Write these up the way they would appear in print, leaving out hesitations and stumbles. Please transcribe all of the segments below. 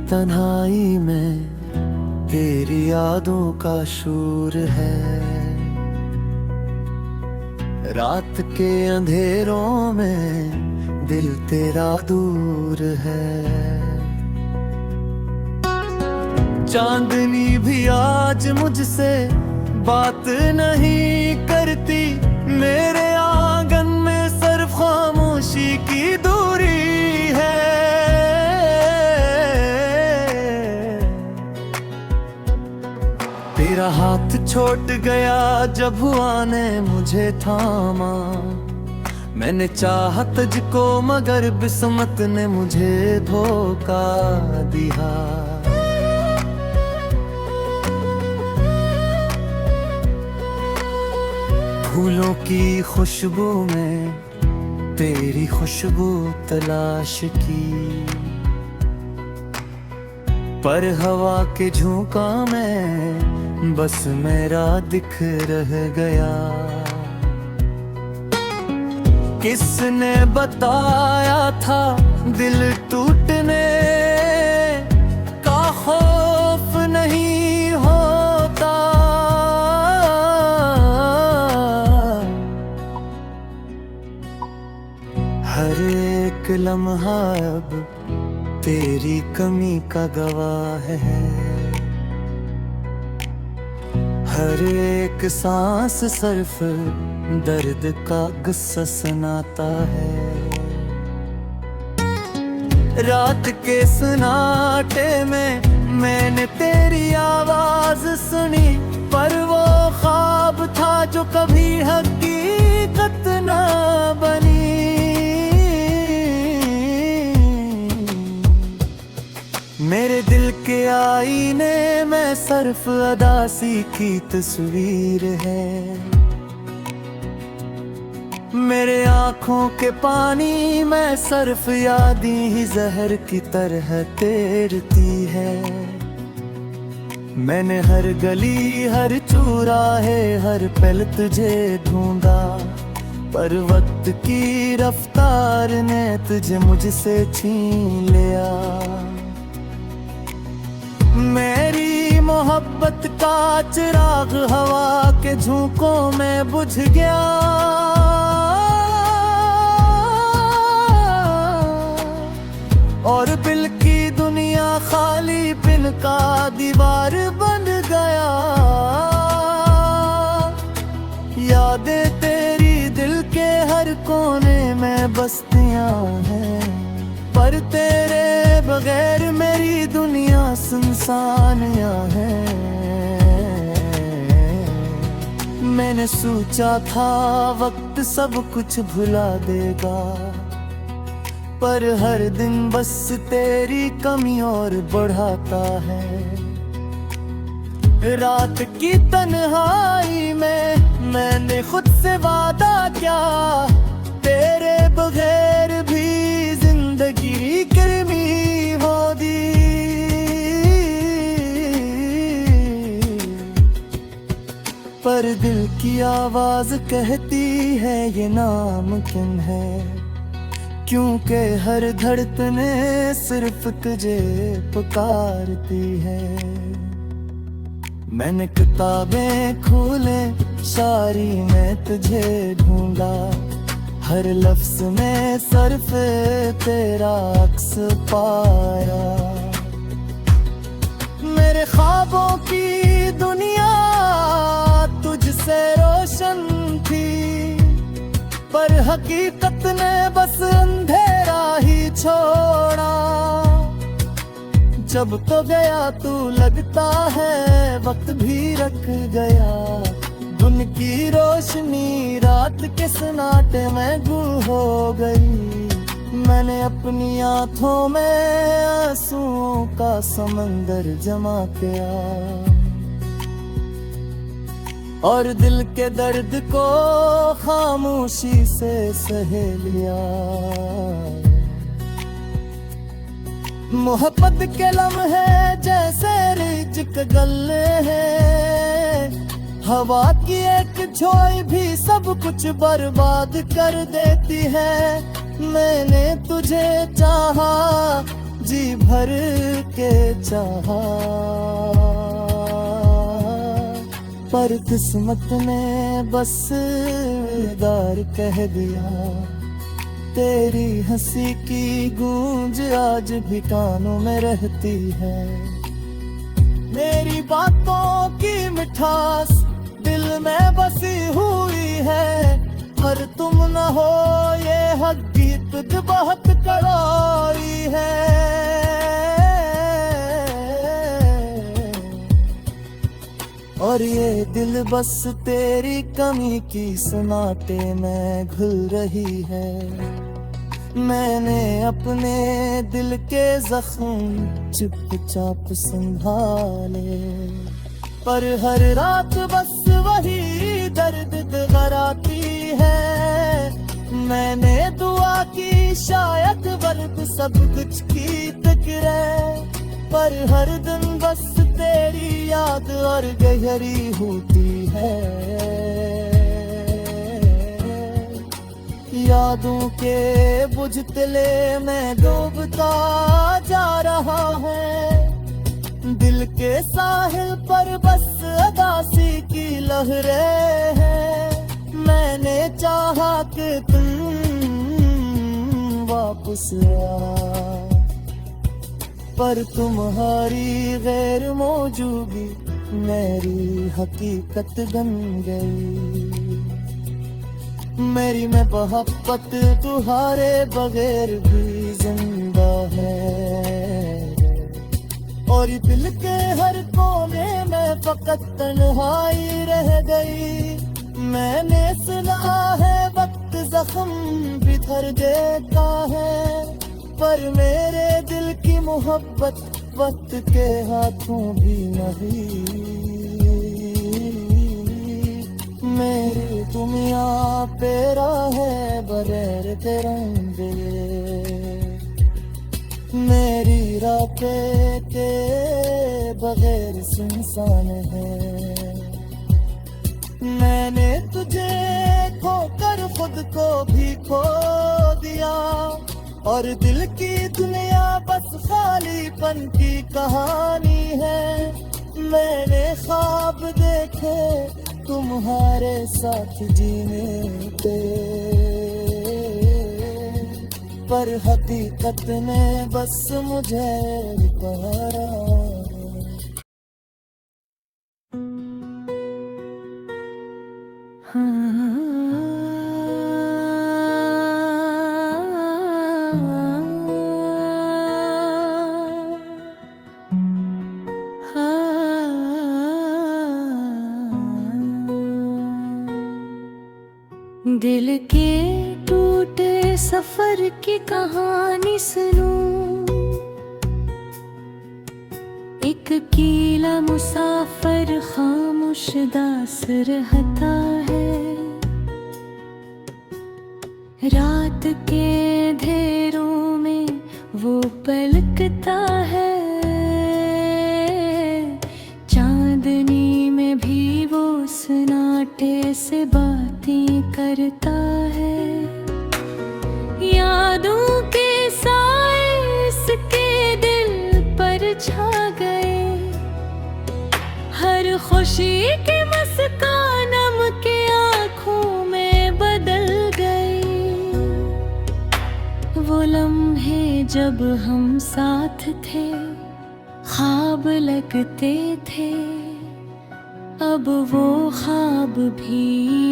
तन्हाई में तेरी यादों का शूर है। रात के अंधेरों में दिल तेरा दूर है। चांदनी भी आज मुझसे बात नहीं करती। मेरे आंगन में सिर्फ खामोशी की दूरी है। तेरा हाथ छोड़ गया जब हुआ ने मुझे थामा। मैंने चाहा तुझको मगर किस्मत ने मुझे धोखा दिया। फूलों की खुशबू में तेरी खुशबू तलाश की, पर हवा के झोंका में बस मेरा दिख रह गया। किसने बताया था दिल टूटने का खौफ नहीं होता। हर एक लम्हा अब तेरी कमी का गवाह है। हर एक सांस सिर्फ दर्द का गुस्सा सुनाता है। रात के सन्नाटे में मैंने तेरी आवाज सुनी, पर वो ख्वाब था जो कभी हकीकत ना बनी। मेरे दिल के आईने में सिर्फ अदासी की तस्वीर है। मेरे आँखों के पानी में सिर्फ यादें ही जहर की तरह तैरती है। मैंने हर गली हर चौराहे हर पल तुझे ढूंढा, पर वक्त की रफ्तार ने तुझे मुझसे छीन लिया। मेरी मोहब्बत का चिराग हवा के झोंकों में बुझ गया। और दिल की दुनिया खाली बिन का दीवार बन गया। यादें तेरी दिल के हर कोने में बसतियां हैं, पर तेरे बगैर मेरी दुनिया सुनसान है। मैंने सोचा था वक्त सब कुछ भुला देगा, पर हर दिन बस तेरी कमी और बढ़ाता है। रात की तन्हाई में मैंने खुद से वादा किया, तेरे बगैर भी जिंदगी कर्मी होगी। पर दिल की आवाज कहती है ये नामुमकिन है, क्योंकि हर धड़कने सिर्फ तुझे पुकारती है। मैंने किताबें खोले सारी मैं तुझे ढूंढा, हर लफ्ज में सिर्फ तेरा अक्स पाया। मेरे ख्वाबों की दुनिया तुझसे रोशन थी, पर हकीकत ने बस अंधेरा ही छोड़ा। जब तो गया तू लगता है वक्त भी रख गया। दिन की रोशनी रात के सन्नाटे में गुम हो गई। मैंने अपनी आँखों में आंसुओं का समंदर जमा किया, और दिल के दर्द को खामोशी से सह लिया। मोहब्बत के लम्हे जैसे रिज्क गले हैं, हवा की एक झोंका भी सब कुछ बर्बाद कर देती है। मैंने तुझे चाहा जी भर के चाहा, पर किस्मत ने बस विदार कह दिया। तेरी हंसी की गूंज आज भी कानों में रहती है, मेरी बातों की मिठास दिल में बसी हुई है। पर तुम न हो ये हकीकत बहुत कड़वी है। और ये दिल बस तेरी कमी की सनाटे में घुल रही है। मैंने अपने दिल के जख्म चुपचाप संभाले, पर हर रात बस वही दर्द दोहराती है। मैंने दुआ की शायद वर्द सब कुछ की टकरे, पर हर दिन बस तेरी याद और गहरी होती है। यादों के बुझतले में डूबता जा रहा है। दिल के साहिल पर बस अदासी की लहरें हैं। मैंने चाहा कि तुम वापस आ, पर तुम्हारी गैर मौजूदगी मेरी हकीकत बन गई। मेरी में मोहब्बत तुम्हारे बगैर भी जिंदा है, और दिल के हर कोने में फकत तन्हाई रह गई। मैंने सुना है वक्त जख्म बिखर देता है, पर मेरे दिल की मोहब्बत वक्त के हाथों भी नहीं। मेरी दुनिया तेरा है बगैर तेरा मेरी रातें के बगैर सुनसान है। मैंने तुझे खोकर खुद को भी खो दिया, और दिल की दुनिया बस खालीपन की कहानी है। मैंने ख्वाब देखे तुम्हारे साथ जीने पे, पर हकीकत ने बस मुझे पुकारा। दिल के टूटे सफर की कहानी सुनूं, एक अकेला मुसाफिर खामोश दास रहता है। रात के अंधेरों में वो पलकता है, चांदनी में भी वो सन्नाटे से बातें करता है। यादों के साए इसके दिल पर छा गए, हर खुशी के मुस्कान के आँखों में बदल गई। वो लम्हे जब हम साथ थे ख्वाब लगते थे, अब वो ख्वाब भी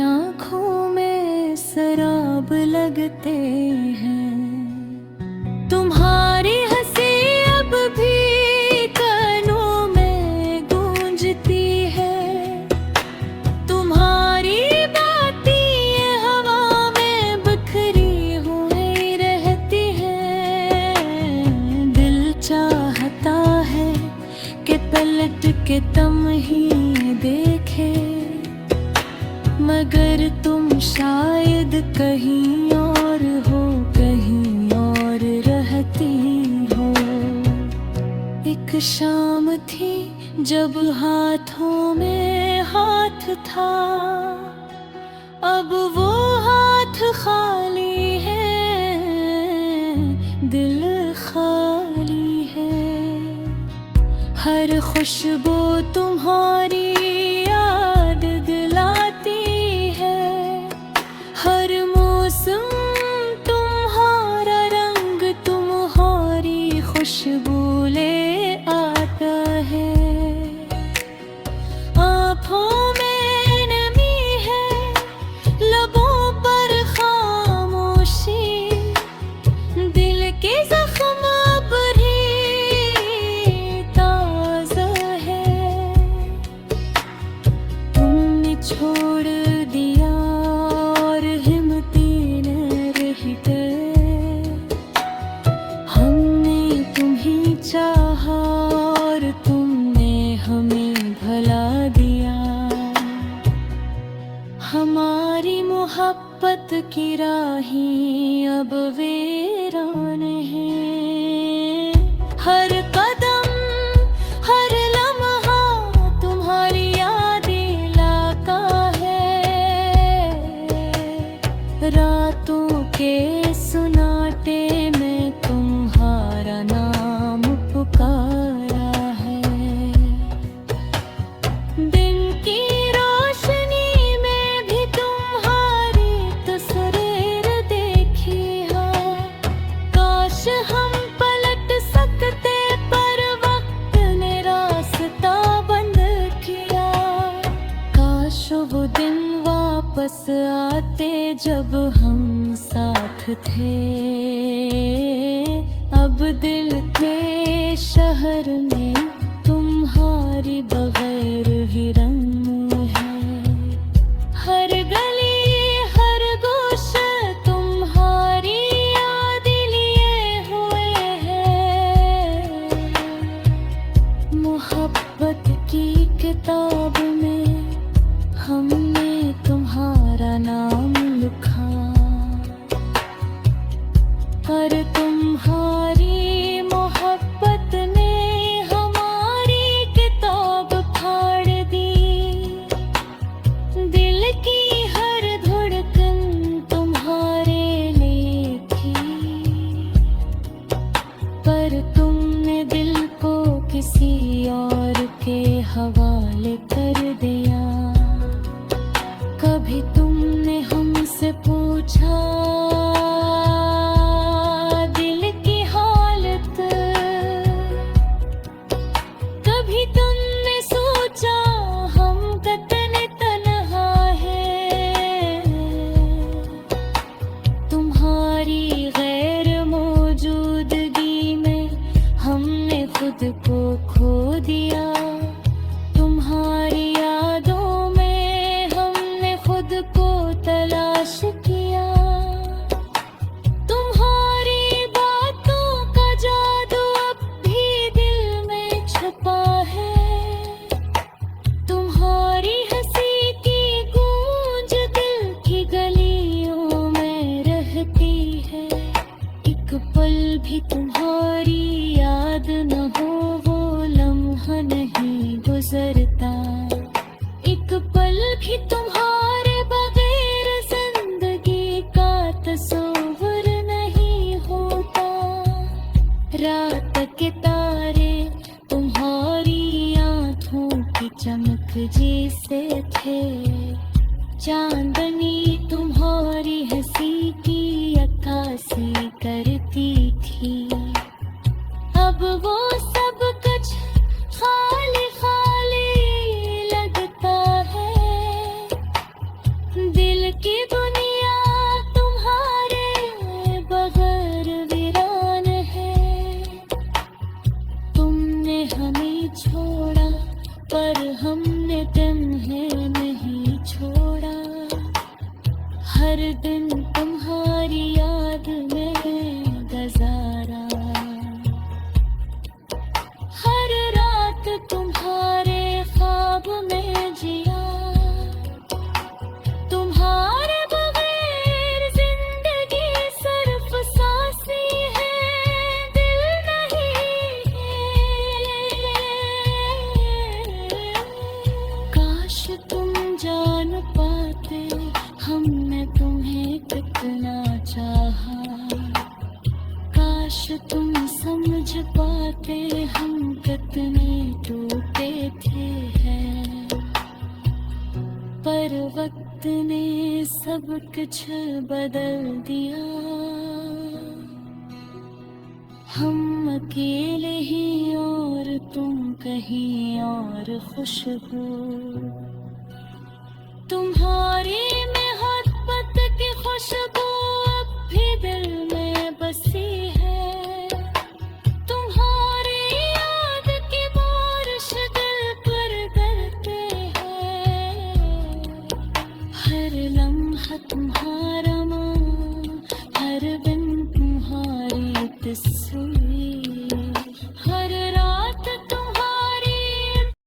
आँखों में शराब लगते हैं। तुम्हारी हंसी अब भी कानों में गूंजती है, तुम्हारी बातें हवा में बिखरी हुई रहती हैं। दिल चाहता है कि पलट के तुम ही देखे, मगर तुम शायद कहीं और हो, कहीं और रहती हो। एक शाम थी जब हाथों में हाथ था, अब वो हाथ खाली है, दिल खाली। हर खुशबू तुम्हारी याद दिलाती है, हर मौसम तुम्हारा रंग तुम्हारी खुशबू ले आता है। आँखों में नमी है, लबों पर खामोशी, दिल के जख्म अब भी ताज़ा है। तुमने छोड़ दिया और हिम्मती न रही गए, हमने तुम्हीं चाहा और तुमने हमें भला दिया। हमारी मोहब्बत की राहें अब वीरान हैं, हर कदम हर लम्हा तुम्हारी यादें लाता है। रातों के सुनाटे में तुम्हारा नाम पुकारा है, दिन की रोशनी में भी तुम्हारी तस्वीर देखी है। काश हम पलट सकते पर वक्त ने रास्ता बंद किया। काश वो दिन वापस आते जब हम साथ थे, अब दिल के शहर में तुम्हारी बगैर ही रंग है। हर गली हर गोशा तुम्हारी याद लिए हुए है। मोहब्बत की किताब में हमने तुम्हारा नाम लिखा, पर तुम्हारी मोहब्बत ने हमारी किताब फाड़ दी। दिल की हर धड़कन तुम्हारे लिए थी, पर तुमने दिल को किसी और के हवाले कर दिया। कभी तुमने हमसे पूछा दिल की हालत, कभी तुमने सोचा हम कितने तन्हा हैं। तुम्हारी गैर मौजूदगी में हमने खुद को खो दिया। तुम्हारी यादों में हमने खुद को तलाश किया। तुम्हारी बातों का जादू अब भी दिल में छुपा है। तुम्हारी हंसी की गूंज दिल की गलियों में रहती है। एक पल भी तुम्हारी याद न हो वो लम्हा नहीं गुजरता। एक पल भी तुम्हारे बगैर जिंदगी का तस्वुर नहीं होता। रात के तारे तुम्हारी आँखों की चमक जैसे थे। चांदनी तुम्हारी हंसी की अक्कासी करती थी। अब वो सब कुछ खाली खाली लगता है। दिल की दुनिया तुम्हारे बगैर वीरान है। तुमने हमें छोड़ा पर हमने तुम्हें नहीं छोड़ा। हर दिन तुम्हारी याद में गुजारा। हर रात तुम्हारे ख्वाब में जिया। तुम्हारे बगैर जिंदगी सिर्फ सांसी है, दिल नहीं है। काश तुम जान पाते हमने तुम्हें कितना चाहा। काश तुम समझ पाते हम कितना इतने टूटे थे हैं, पर वक्त ने सब कुछ बदल दिया। हम अकेले ही और तुम कहीं और खुश हो। तुम्हारी मोहब्बत की खुशबू